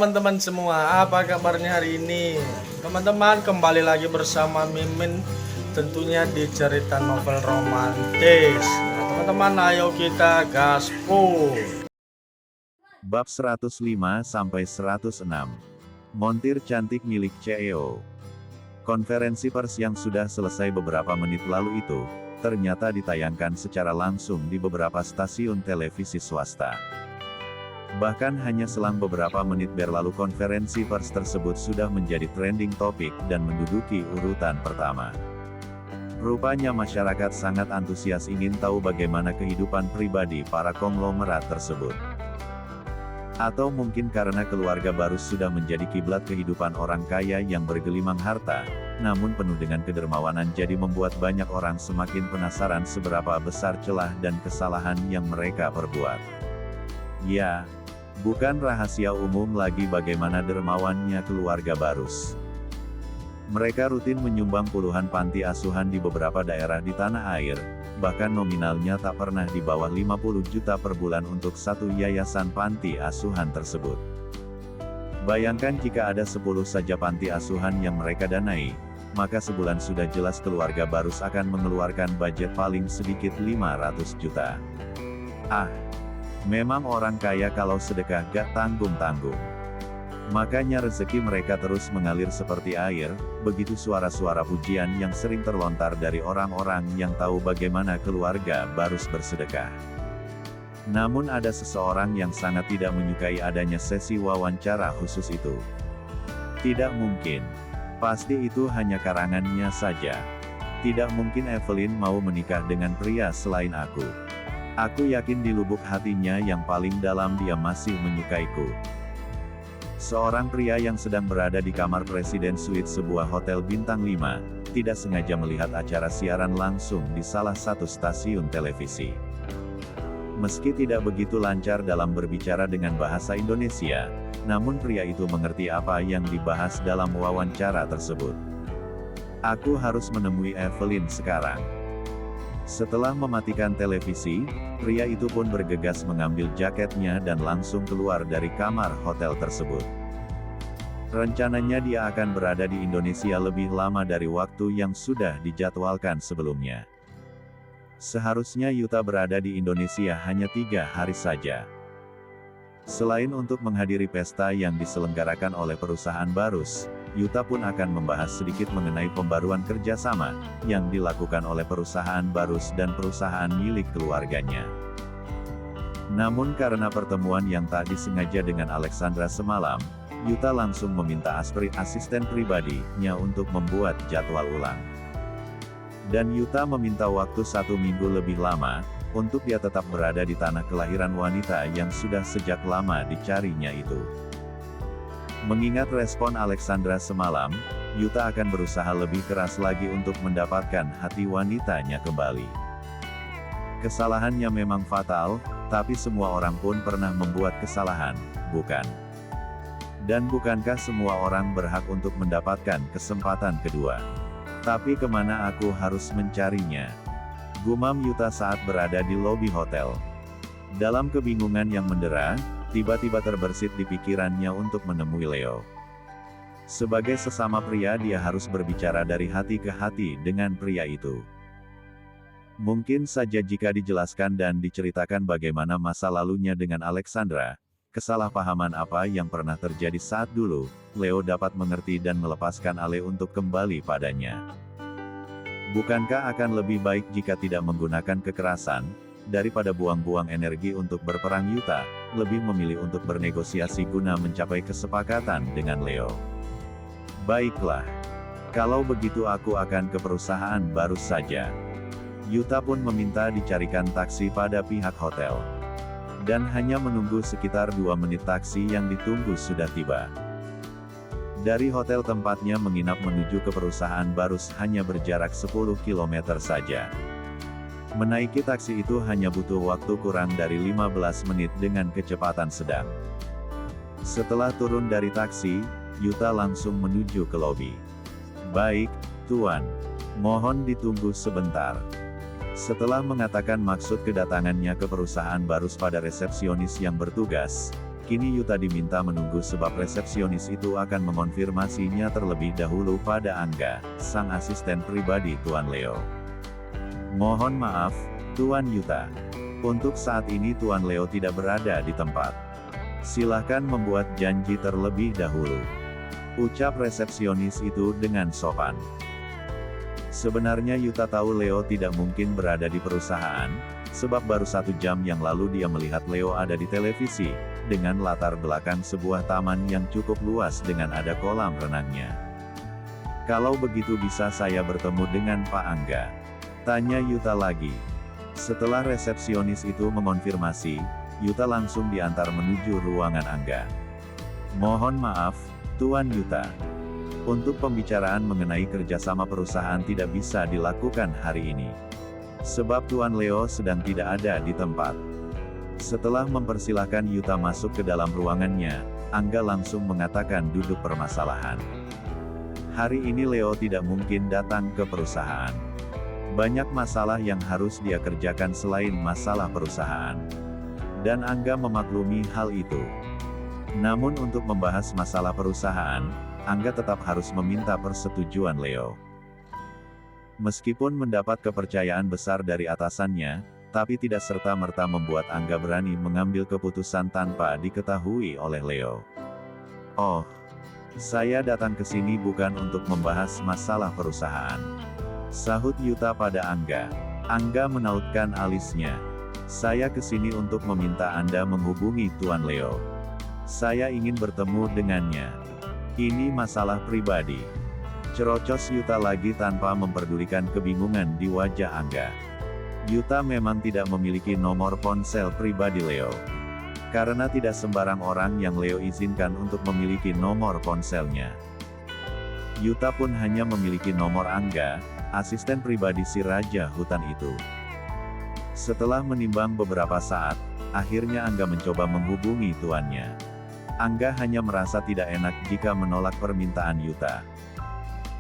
teman-teman semua, apa kabarnya hari ini? Teman-teman, kembali lagi bersama Mimin tentunya di cerita novel romantis. Nah, teman-teman, ayo kita gaspol. Bab 105 sampai 106. Montir cantik milik CEO. Konferensi pers yang sudah selesai beberapa menit lalu itu, ternyata ditayangkan secara langsung di beberapa stasiun televisi swasta. Bahkan hanya selang beberapa menit berlalu konferensi pers tersebut sudah menjadi trending topik dan menduduki urutan pertama. Rupanya masyarakat sangat antusias ingin tahu bagaimana kehidupan pribadi para konglomerat tersebut. Atau mungkin karena keluarga Barus sudah menjadi kiblat kehidupan orang kaya yang bergelimang harta, namun penuh dengan kedermawanan jadi membuat banyak orang semakin penasaran seberapa besar celah dan kesalahan yang mereka perbuat. Ya, bukan rahasia umum lagi bagaimana dermawannya keluarga Barus. Mereka rutin menyumbang puluhan panti asuhan di beberapa daerah di tanah air, bahkan nominalnya tak pernah di bawah 50 juta per bulan untuk satu yayasan panti asuhan tersebut. Bayangkan jika ada 10 saja panti asuhan yang mereka danai, maka sebulan sudah jelas keluarga Barus akan mengeluarkan budget paling sedikit 500 juta. Memang orang kaya kalau sedekah gak tanggung-tanggung. Makanya rezeki mereka terus mengalir seperti air, begitu suara-suara pujian yang sering terlontar dari orang-orang yang tahu bagaimana keluarga Barus bersedekah. Namun ada seseorang yang sangat tidak menyukai adanya sesi wawancara khusus itu. Tidak mungkin. Pasti itu hanya karangannya saja. Tidak mungkin Evelyn mau menikah dengan pria selain aku. Aku yakin di lubuk hatinya yang paling dalam dia masih menyukaiku. Seorang pria yang sedang berada di kamar presiden suite sebuah hotel bintang 5, tidak sengaja melihat acara siaran langsung di salah satu stasiun televisi. Meski tidak begitu lancar dalam berbicara dengan bahasa Indonesia, namun pria itu mengerti apa yang dibahas dalam wawancara tersebut. Aku harus menemui Evelyn sekarang. Setelah mematikan televisi, pria itu pun bergegas mengambil jaketnya dan langsung keluar dari kamar hotel tersebut. Rencananya dia akan berada di Indonesia lebih lama dari waktu yang sudah dijadwalkan sebelumnya. Seharusnya Yuta berada di Indonesia hanya 3 hari saja. Selain untuk menghadiri pesta yang diselenggarakan oleh perusahaan Barus, Yuta pun akan membahas sedikit mengenai pembaruan kerjasama yang dilakukan oleh perusahaan Barus dan perusahaan milik keluarganya. Namun karena pertemuan yang tak disengaja dengan Alexandra semalam, Yuta langsung meminta asisten pribadinya untuk membuat jadwal ulang. Dan Yuta meminta waktu 1 minggu lebih lama, untuk dia tetap berada di tanah kelahiran wanita yang sudah sejak lama dicarinya itu. Mengingat respon Alexandra semalam, Yuta akan berusaha lebih keras lagi untuk mendapatkan hati wanitanya kembali. Kesalahannya memang fatal, tapi semua orang pun pernah membuat kesalahan, bukan? Dan bukankah semua orang berhak untuk mendapatkan kesempatan kedua? Tapi kemana aku harus mencarinya? Gumam Yuta saat berada di lobi hotel. Dalam kebingungan yang mendera, tiba-tiba terbersit di pikirannya untuk menemui Leo. Sebagai sesama pria dia harus berbicara dari hati ke hati dengan pria itu. Mungkin saja jika dijelaskan dan diceritakan bagaimana masa lalunya dengan Alexandra, kesalahpahaman apa yang pernah terjadi saat dulu, Leo dapat mengerti dan melepaskan Ale untuk kembali padanya. Bukankah akan lebih baik jika tidak menggunakan kekerasan, daripada buang-buang energi untuk berperang? Yuta lebih memilih untuk bernegosiasi guna mencapai kesepakatan dengan Leo. Baiklah. Kalau begitu aku akan ke perusahaan Barus saja. Yuta pun meminta dicarikan taksi pada pihak hotel. Dan hanya menunggu sekitar 2 menit taksi yang ditunggu sudah tiba. Dari hotel tempatnya menginap menuju ke perusahaan Barus hanya berjarak 10 km saja. Menaiki taksi itu hanya butuh waktu kurang dari 15 menit dengan kecepatan sedang. Setelah turun dari taksi, Yuta langsung menuju ke lobi. Baik, Tuan. Mohon ditunggu sebentar. Setelah mengatakan maksud kedatangannya ke perusahaan Barus pada resepsionis yang bertugas, Kini Yuta diminta menunggu sebab resepsionis itu akan mengonfirmasinya terlebih dahulu pada Angga, sang asisten pribadi Tuan Leo. Mohon maaf, Tuan Yuta. Untuk saat ini Tuan Leo tidak berada di tempat. Silahkan membuat janji terlebih dahulu. Ucap resepsionis itu dengan sopan. Sebenarnya Yuta tahu Leo tidak mungkin berada di perusahaan, sebab baru 1 jam yang lalu dia melihat Leo ada di televisi, dengan latar belakang sebuah taman yang cukup luas dengan ada kolam renangnya. Kalau begitu bisa saya bertemu dengan Pak Angga? Tanya Yuta lagi. Setelah resepsionis itu mengonfirmasi, Yuta langsung diantar menuju ruangan Angga. Mohon maaf, Tuan Yuta. Untuk pembicaraan mengenai kerjasama perusahaan tidak bisa dilakukan hari ini. Sebab Tuan Leo sedang tidak ada di tempat. Setelah mempersilahkan Yuta masuk ke dalam ruangannya, Angga langsung mengatakan duduk permasalahan. Hari ini Leo tidak mungkin datang ke perusahaan. Banyak masalah yang harus dia kerjakan selain masalah perusahaan. Dan Angga memaklumi hal itu. Namun untuk membahas masalah perusahaan, Angga tetap harus meminta persetujuan Leo. Meskipun mendapat kepercayaan besar dari atasannya, tapi tidak serta-merta membuat Angga berani mengambil keputusan tanpa diketahui oleh Leo. Oh, saya datang ke sini bukan untuk membahas masalah perusahaan. Sahut Yuta pada Angga. Angga menautkan alisnya. Saya ke sini untuk meminta Anda menghubungi Tuan Leo. Saya ingin bertemu dengannya. Ini masalah pribadi. Cerocos Yuta lagi tanpa memperdulikan kebingungan di wajah Angga. Yuta memang tidak memiliki nomor ponsel pribadi Leo. Karena tidak sembarang orang yang Leo izinkan untuk memiliki nomor ponselnya. Yuta pun hanya memiliki nomor Angga, asisten pribadi si Raja Hutan itu. Setelah menimbang beberapa saat, akhirnya Angga mencoba menghubungi tuannya. Angga hanya merasa tidak enak jika menolak permintaan Yuta.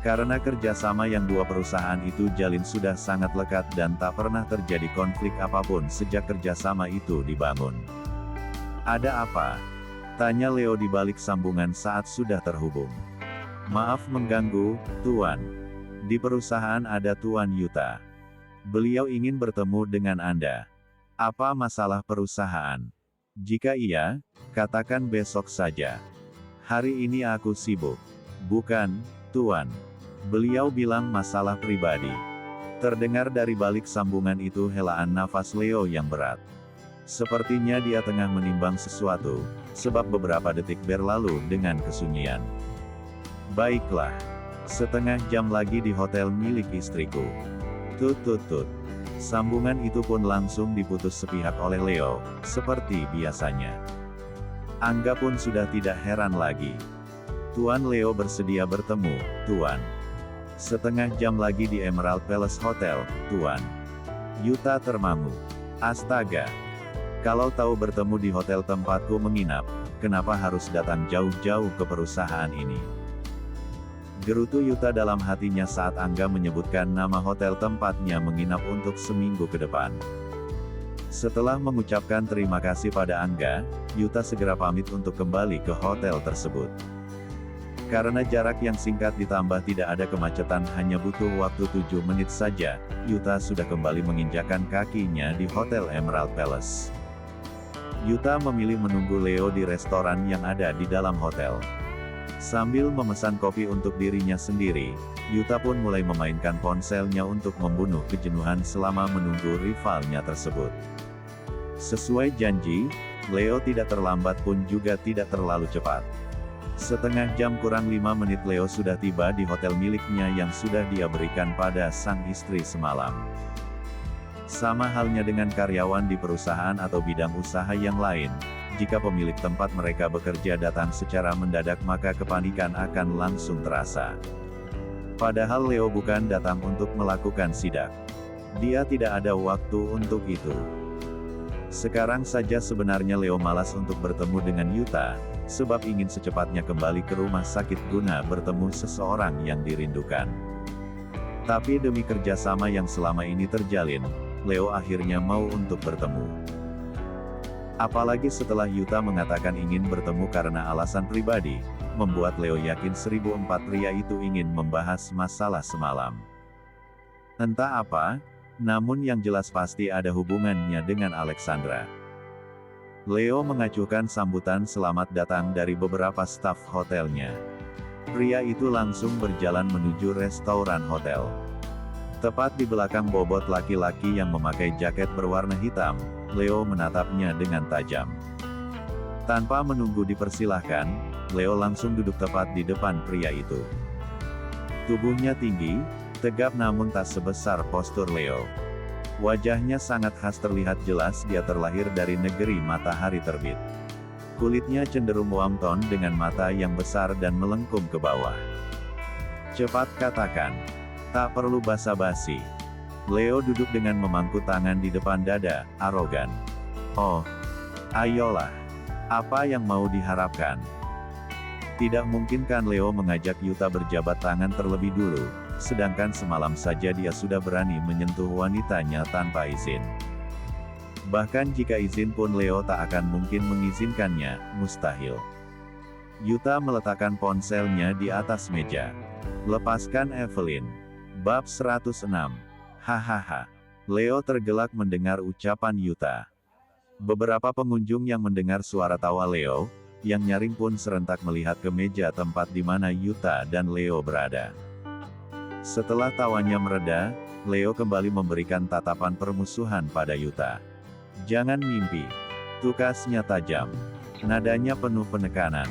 Karena kerjasama yang dua perusahaan itu jalin sudah sangat lekat dan tak pernah terjadi konflik apapun sejak kerjasama itu dibangun. Ada apa? Tanya Leo di balik sambungan saat sudah terhubung. Maaf mengganggu, Tuan. Di perusahaan ada Tuan Yuta. Beliau ingin bertemu dengan Anda. Apa masalah perusahaan? Jika iya, katakan besok saja. Hari ini aku sibuk. Bukan, Tuan. Beliau bilang masalah pribadi. Terdengar dari balik sambungan itu helaan nafas Leo yang berat. Sepertinya dia tengah menimbang sesuatu, sebab beberapa detik berlalu dengan kesunyian. Baiklah. Setengah jam lagi di hotel milik istriku. Tut tut tut. Sambungan itu pun langsung diputus sepihak oleh Leo, seperti biasanya. Angga pun sudah tidak heran lagi. Tuan Leo bersedia bertemu, Tuan. Setengah jam lagi di Emerald Palace Hotel, Tuan. Yuta termangu. Astaga. Kalau tahu bertemu di hotel tempatku menginap, kenapa harus datang jauh-jauh ke perusahaan ini? Gerutu Yuta dalam hatinya saat Angga menyebutkan nama hotel tempatnya menginap untuk seminggu ke depan. Setelah mengucapkan terima kasih pada Angga, Yuta segera pamit untuk kembali ke hotel tersebut. Karena jarak yang singkat ditambah tidak ada kemacetan hanya butuh waktu 7 menit saja, Yuta sudah kembali menginjakan kakinya di Hotel Emerald Palace. Yuta memilih menunggu Leo di restoran yang ada di dalam hotel. Sambil memesan kopi untuk dirinya sendiri, Yuta pun mulai memainkan ponselnya untuk membunuh kejenuhan selama menunggu rivalnya tersebut. Sesuai janji, Leo tidak terlambat pun juga tidak terlalu cepat. Setengah jam kurang 5 menit Leo sudah tiba di hotel miliknya yang sudah dia berikan pada sang istri semalam. Sama halnya dengan karyawan di perusahaan atau bidang usaha yang lain, jika pemilik tempat mereka bekerja datang secara mendadak maka kepanikan akan langsung terasa. Padahal Leo bukan datang untuk melakukan sidak. Dia tidak ada waktu untuk itu. Sekarang saja sebenarnya Leo malas untuk bertemu dengan Yuta, sebab ingin secepatnya kembali ke rumah sakit guna bertemu seseorang yang dirindukan. Tapi demi kerjasama yang selama ini terjalin, Leo akhirnya mau untuk bertemu. Apalagi setelah Yuta mengatakan ingin bertemu karena alasan pribadi, membuat Leo yakin 1004 pria itu ingin membahas masalah semalam. Entah apa, namun yang jelas pasti ada hubungannya dengan Alexandra. Leo mengacuhkan sambutan selamat datang dari beberapa staf hotelnya. Pria itu langsung berjalan menuju restoran hotel. Tepat di belakang bobot laki-laki yang memakai jaket berwarna hitam, Leo menatapnya dengan tajam. Tanpa menunggu dipersilahkan, Leo langsung duduk tepat di depan pria itu. Tubuhnya tinggi, tegap namun tak sebesar postur Leo. Wajahnya sangat khas, terlihat jelas dia terlahir dari negeri matahari terbit. Kulitnya cenderung wamton dengan mata yang besar dan melengkung ke bawah. Cepat katakan. Tak perlu basa-basi. Leo duduk dengan memangku tangan di depan dada, arogan. Oh, ayolah. Apa yang mau diharapkan? Tidak mungkin kan Leo mengajak Yuta berjabat tangan terlebih dulu, sedangkan semalam saja dia sudah berani menyentuh wanitanya tanpa izin. Bahkan jika izin pun Leo tak akan mungkin mengizinkannya, mustahil. Yuta meletakkan ponselnya di atas meja. Lepaskan Evelyn. Bab 106. Hahaha. Leo tergelak mendengar ucapan Yuta. Beberapa pengunjung yang mendengar suara tawa Leo, yang nyaring pun serentak melihat ke meja tempat di mana Yuta dan Leo berada. Setelah tawanya mereda, Leo kembali memberikan tatapan permusuhan pada Yuta. Jangan mimpi. Tukasnya tajam. Nadanya penuh penekanan.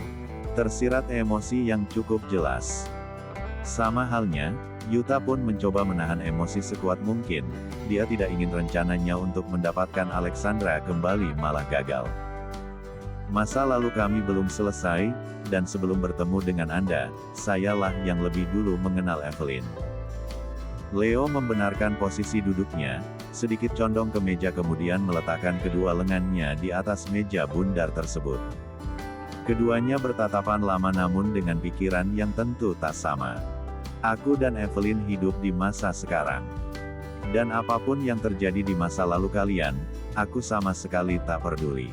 Tersirat emosi yang cukup jelas. Sama halnya, Yuta pun mencoba menahan emosi sekuat mungkin. Dia tidak ingin rencananya untuk mendapatkan Alexandra kembali malah gagal. Masa lalu kami belum selesai, dan sebelum bertemu dengan Anda, sayalah yang lebih dulu mengenal Evelyn. Leo membenarkan posisi duduknya, sedikit condong ke meja kemudian meletakkan kedua lengannya di atas meja bundar tersebut. Keduanya bertatapan lama namun dengan pikiran yang tentu tak sama. Aku dan Evelyn hidup di masa sekarang. Dan apapun yang terjadi di masa lalu kalian, aku sama sekali tak peduli.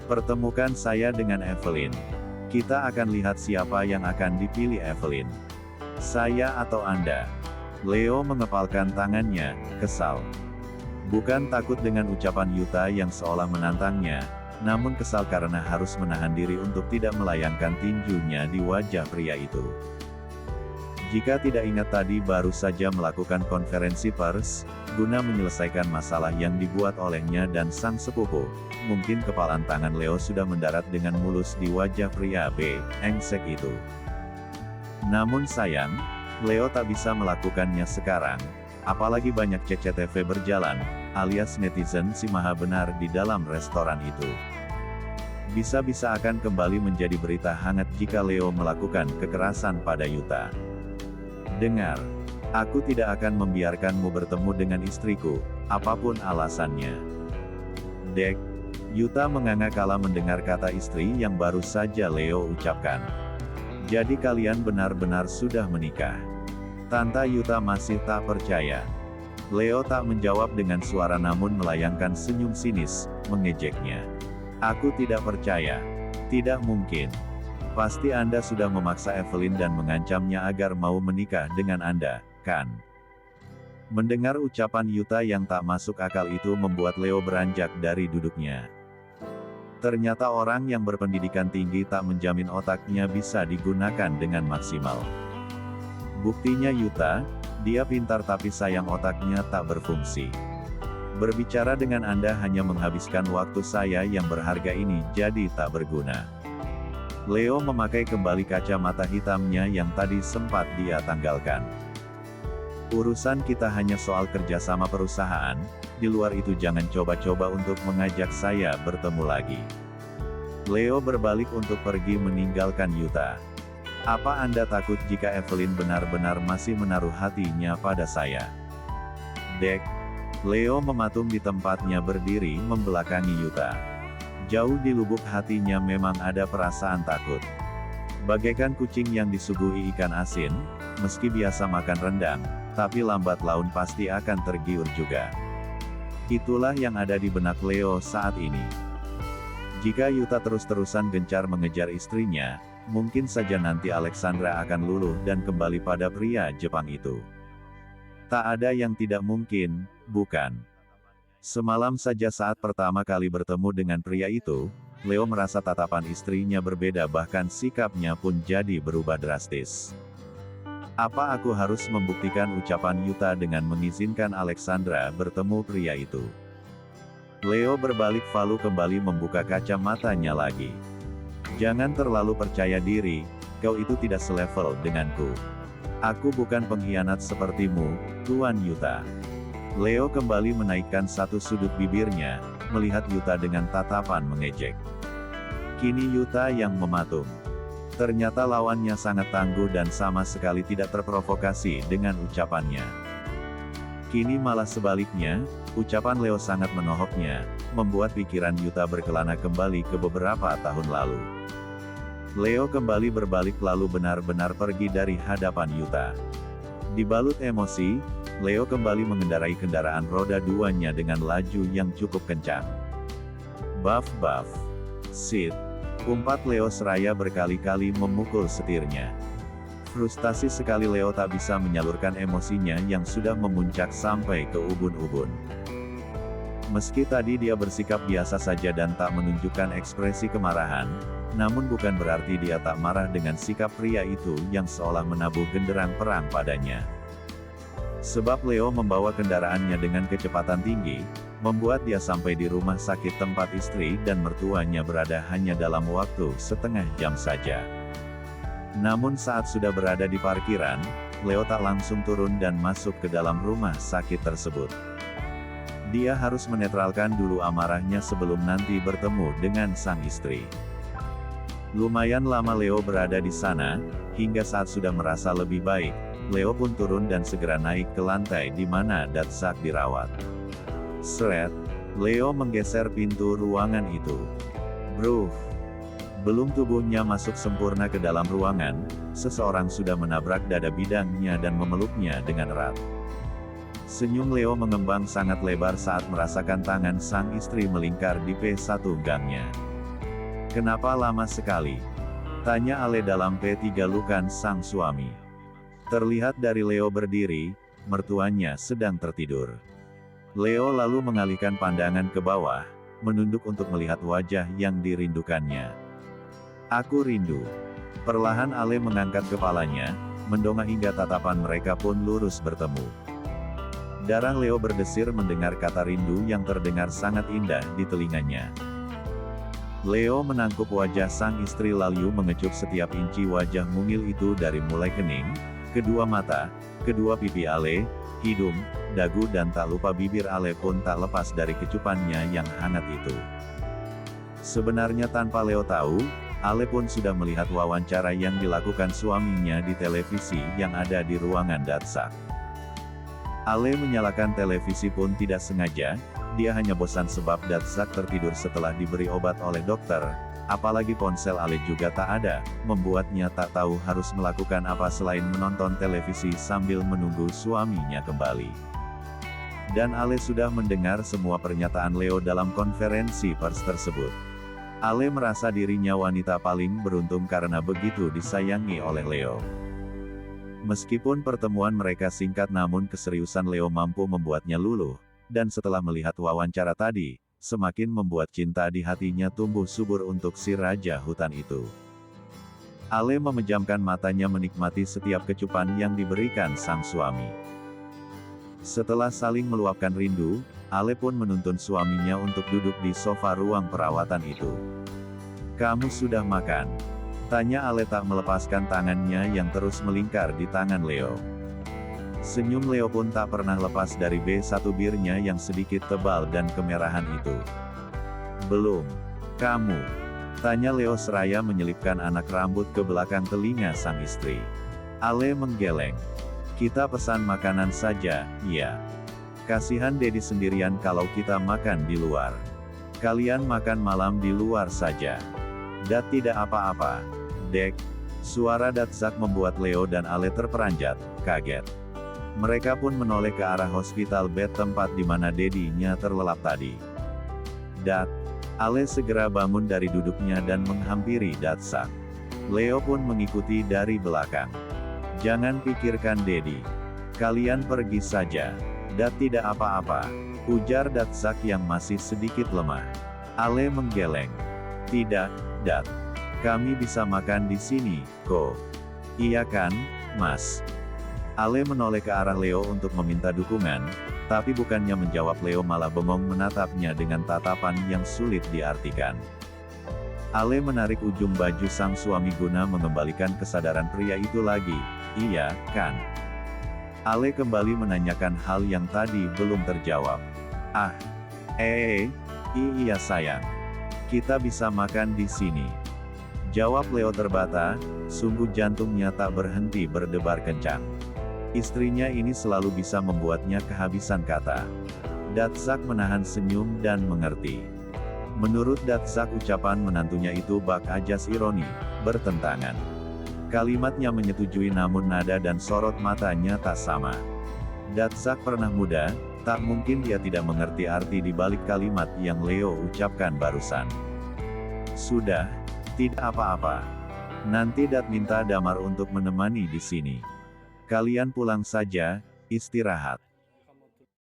Pertemukan saya dengan Evelyn. Kita akan lihat siapa yang akan dipilih Evelyn. Saya atau Anda. Leo mengepalkan tangannya, kesal. Bukan takut dengan ucapan Yuta yang seolah menantangnya, namun kesal karena harus menahan diri untuk tidak melayangkan tinjunya di wajah pria itu. Jika tidak ingat tadi baru saja melakukan konferensi pers, guna menyelesaikan masalah yang dibuat olehnya dan sang sepupu, mungkin kepalan tangan Leo sudah mendarat dengan mulus di wajah pria engsek itu. Namun sayang, Leo tak bisa melakukannya sekarang, apalagi banyak CCTV berjalan, alias netizen si maha benar di dalam restoran itu. Bisa-bisa akan kembali menjadi berita hangat jika Leo melakukan kekerasan pada Yuta. Dengar, aku tidak akan membiarkanmu bertemu dengan istriku, apapun alasannya. Dek, Yuta menganga kala mendengar kata istri yang baru saja Leo ucapkan. Jadi kalian benar-benar sudah menikah? Tante Yuta masih tak percaya. Leo tak menjawab dengan suara namun melayangkan senyum sinis, mengejeknya. Aku tidak percaya. Tidak mungkin. Pasti Anda sudah memaksa Evelyn dan mengancamnya agar mau menikah dengan Anda, kan? Mendengar ucapan Yuta yang tak masuk akal itu membuat Leo beranjak dari duduknya. Ternyata orang yang berpendidikan tinggi tak menjamin otaknya bisa digunakan dengan maksimal. Buktinya Yuta, dia pintar tapi sayang otaknya tak berfungsi. Berbicara dengan Anda hanya menghabiskan waktu saya yang berharga ini jadi tak berguna. Leo memakai kembali kacamata hitamnya yang tadi sempat dia tanggalkan. Urusan kita hanya soal kerjasama perusahaan, di luar itu jangan coba-coba untuk mengajak saya bertemu lagi. Leo berbalik untuk pergi meninggalkan Yuta. Apa Anda takut jika Evelyn benar-benar masih menaruh hatinya pada saya? Dek. Leo mematung di tempatnya berdiri membelakangi Yuta. Jauh di lubuk hatinya memang ada perasaan takut. Bagaikan kucing yang disuguhi ikan asin, meski biasa makan rendang, tapi lambat laun pasti akan tergiur juga. Itulah yang ada di benak Leo saat ini. Jika Yuta terus-terusan gencar mengejar istrinya, mungkin saja nanti Alexandra akan luluh dan kembali pada pria Jepang itu. Tak ada yang tidak mungkin, bukan? Semalam saja saat pertama kali bertemu dengan pria itu, Leo merasa tatapan istrinya berbeda, bahkan sikapnya pun jadi berubah drastis. Apa aku harus membuktikan ucapan Yuta dengan mengizinkan Alexandra bertemu pria itu? Leo berbalik lalu kembali membuka kaca matanya lagi. Jangan terlalu percaya diri, kau itu tidak selevel denganku. Aku bukan pengkhianat sepertimu, Tuan Yuta. Leo kembali menaikkan satu sudut bibirnya, melihat Yuta dengan tatapan mengejek. Kini Yuta yang mematung. Ternyata lawannya sangat tangguh dan sama sekali tidak terprovokasi dengan ucapannya. Kini malah sebaliknya, ucapan Leo sangat menohoknya, membuat pikiran Yuta berkelana kembali ke beberapa tahun lalu. Leo kembali berbalik lalu benar-benar pergi dari hadapan Yuta. Dibalut emosi, Leo kembali mengendarai kendaraan roda duanya dengan laju yang cukup kencang. Buff, sit. Umpat Leo seraya berkali-kali memukul setirnya. Frustasi sekali Leo tak bisa menyalurkan emosinya yang sudah memuncak sampai ke ubun-ubun. Meski tadi dia bersikap biasa saja dan tak menunjukkan ekspresi kemarahan, namun bukan berarti dia tak marah dengan sikap pria itu yang seolah menabuh genderang perang padanya. Sebab Leo membawa kendaraannya dengan kecepatan tinggi, membuat dia sampai di rumah sakit tempat istri dan mertuanya berada hanya dalam waktu setengah jam saja. Namun saat sudah berada di parkiran, Leo tak langsung turun dan masuk ke dalam rumah sakit tersebut. Dia harus menetralkan dulu amarahnya sebelum nanti bertemu dengan sang istri. Lumayan lama Leo berada di sana, hingga saat sudah merasa lebih baik, Leo pun turun dan segera naik ke lantai di mana Datsak dirawat. Sret, Leo menggeser pintu ruangan itu. Bro. Belum tubuhnya masuk sempurna ke dalam ruangan, seseorang sudah menabrak dada bidangnya dan memeluknya dengan erat. Senyum Leo mengembang sangat lebar saat merasakan tangan sang istri melingkar di P1 gangnya. Kenapa lama sekali? Tanya Ale dalam P3 lukan sang suami. Terlihat dari Leo berdiri, mertuanya sedang tertidur. Leo lalu mengalihkan pandangan ke bawah, menunduk untuk melihat wajah yang dirindukannya. Aku rindu. Perlahan Ale mengangkat kepalanya, mendongak hingga tatapan mereka pun lurus bertemu. Darah Leo berdesir mendengar kata rindu yang terdengar sangat indah di telinganya. Leo menangkup wajah sang istri lalu mengecup setiap inci wajah mungil itu dari mulai kening, kedua mata, kedua pipi Ale, hidung, dagu dan tak lupa bibir Ale pun tak lepas dari kecupannya yang hangat itu. Sebenarnya tanpa Leo tahu, Ale pun sudah melihat wawancara yang dilakukan suaminya di televisi yang ada di ruangan Datsak. Ale menyalakan televisi pun tidak sengaja, dia hanya bosan sebab Datsak tertidur setelah diberi obat oleh dokter, apalagi ponsel Ale juga tak ada, membuatnya tak tahu harus melakukan apa selain menonton televisi sambil menunggu suaminya kembali. Dan Ale sudah mendengar semua pernyataan Leo dalam konferensi pers tersebut. Ale merasa dirinya wanita paling beruntung karena begitu disayangi oleh Leo. Meskipun pertemuan mereka singkat namun keseriusan Leo mampu membuatnya luluh, dan setelah melihat wawancara tadi, semakin membuat cinta di hatinya tumbuh subur untuk si raja hutan itu. Ale memejamkan matanya menikmati setiap kecupan yang diberikan sang suami. Setelah saling meluapkan rindu, Ale pun menuntun suaminya untuk duduk di sofa ruang perawatan itu. Kamu sudah makan? Tanya Ale tak melepaskan tangannya yang terus melingkar di tangan Leo. Senyum Leo pun tak pernah lepas dari B1 birnya yang sedikit tebal dan kemerahan itu. Belum. Kamu? Tanya Leo seraya menyelipkan anak rambut ke belakang telinga sang istri. Ale menggeleng. Kita pesan makanan saja, ya. Kasihan Dedi sendirian kalau kita makan di luar. Kalian makan malam di luar saja. Dat tidak apa-apa. Dek. Suara Datsak membuat Leo dan Ale terperanjat, kaget. Mereka pun menoleh ke arah hospital bed tempat di mana Dedinya terlelap tadi. Dat. Ale segera bangun dari duduknya dan menghampiri Datsak. Leo pun mengikuti dari belakang. Jangan pikirkan Dedi. Kalian pergi saja. Dat tidak apa-apa, ujar Datsak yang masih sedikit lemah. Ale menggeleng. Tidak, Dat. Kami bisa makan di sini, kok. Iya kan, Mas? Ale menoleh ke arah Leo untuk meminta dukungan, tapi bukannya menjawab, Leo malah bengong menatapnya dengan tatapan yang sulit diartikan. Ale menarik ujung baju sang suami guna mengembalikan kesadaran pria itu lagi. Iya, kan? Ale kembali menanyakan hal yang tadi belum terjawab. Ah, iya sayang. Kita bisa makan di sini. Jawab Leo terbata, sungguh jantungnya tak berhenti berdebar kencang. Istrinya ini selalu bisa membuatnya kehabisan kata. Datsak menahan senyum dan mengerti. Menurut Datsak, ucapan menantunya itu bak ajas ironi, bertentangan. Kalimatnya menyetujui namun nada dan sorot matanya tak sama. Datsak pernah muda, tak mungkin dia tidak mengerti arti di balik kalimat yang Leo ucapkan barusan. Sudah, tidak apa-apa. Nanti Dat minta Damar untuk menemani di sini. Kalian pulang saja, istirahat.